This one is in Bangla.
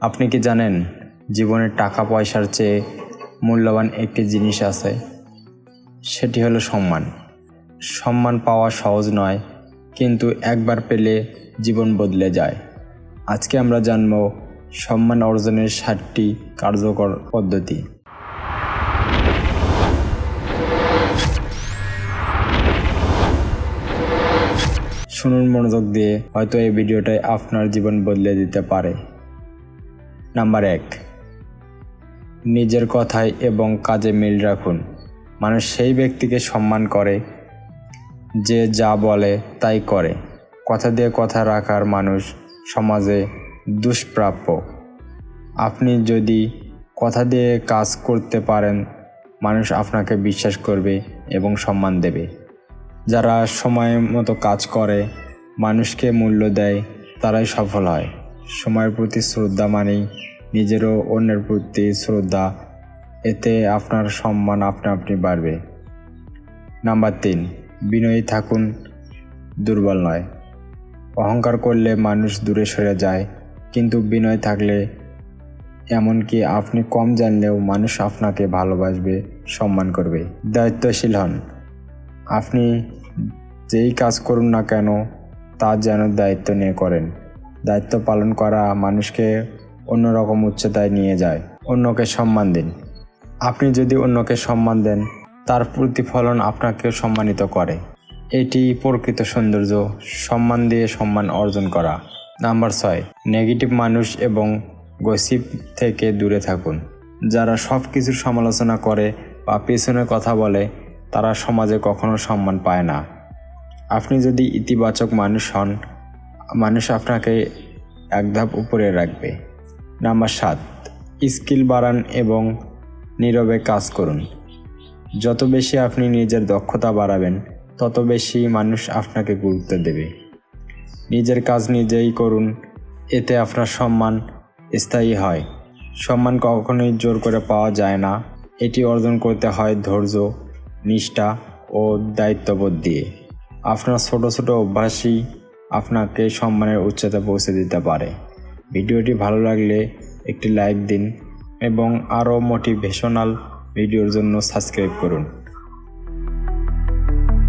আপনি কি জানেন জীবনে টাকা পয়সার চেয়ে মূল্যবান একটি জিনিস আছে, সেটি হলো সম্মান। সম্মান পাওয়া সহজ নয়, কিন্তু একবার পেলে জীবন বদলে যায়। আজকে আমরা জানব সম্মান অর্জনের 7টি কার্যকর পদ্ধতি। শুনুন মনোযোগ দিয়ে, হয়তো এই ভিডিওটাই আপনার জীবন বদলে দিতে পারে। নাম্বার 1, নিজের কথায় এবং কাজে মিল রাখুন। মানুষ সেই ব্যক্তিকে সম্মান করে যে যা বলে তাই করে। কথা দিয়ে কথা রাখার মানুষ সমাজে দুষ্প্রাপ্য। আপনি যদি কথা দিয়ে কাজ করতে পারেন, মানুষ আপনাকে বিশ্বাস করবে এবং সম্মান দেবে। যারা সময় মতো কাজ করে, মানুষকে মূল্য দেয়, তারাই সফল হয়। সময়ের প্রতি শ্রদ্ধা মানেই নিজেরও অন্যের প্রতি শ্রদ্ধা। এতে আপনার সম্মান আপনি বাড়বে। নাম্বার 3, বিনয়ী থাকুন, দুর্বল নয়। অহংকার করলে মানুষ দূরে সরে যায়, কিন্তু বিনয় থাকলে এমনকি আপনি কম জানলেও মানুষ আপনাকে ভালোবাসবে, সম্মান করবে। দায়িত্বশীল হন। আপনি যেই কাজ করুন না কেন, তা যেন দায়িত্ব নিয়ে করেন। দায়িত্ব পালন করা মানুষকে অন্যরকম উচ্চতায় নিয়ে যায়। অন্যকে সম্মান দিন। আপনি যদি অন্যকে সম্মান দেন, তার প্রতিফলন আপনাকেও সম্মানিত করে। এটি প্রকৃত সৌন্দর্য, সম্মান দিয়ে সম্মান অর্জন করা। নাম্বার 6, নেগেটিভ মানুষ এবং গসিপ থেকে দূরে থাকুন। যারা সব কিছুর সমালোচনা করে বা পেছনে কথা বলে, তারা সমাজে কখনো সম্মান পায় না। আপনি যদি ইতিবাচক মানুষ হন, মানুষ আপনাকে এক ধাপ উপরে রাখবে। নাম্বার 7, স্কিল বাড়ান এবং নীরবে কাজ করুন। যত বেশি আপনি নিজের দক্ষতা বাড়াবেন, তত বেশি মানুষ আপনাকে গুরুত্ব দেবে। নিজের কাজ নিজেই করুন, এতে আপনার সম্মান স্থায়ী হয়। সম্মান কখনোই জোর করে পাওয়া যায় না, এটি অর্জন করতে হয় ধৈর্য, নিষ্ঠা ও দায়িত্ববোধ দিয়ে। আপনার ছোট ছোট অভ্যাসই আপনাকে সম্মানের উচ্চতা পৌঁছে দিতে পারে। ভিডিওটি ভালো লাগলে একটি লাইক দিন এবং আরও মোটিভেশনাল ভিডিওর জন্য সাবস্ক্রাইব করুন।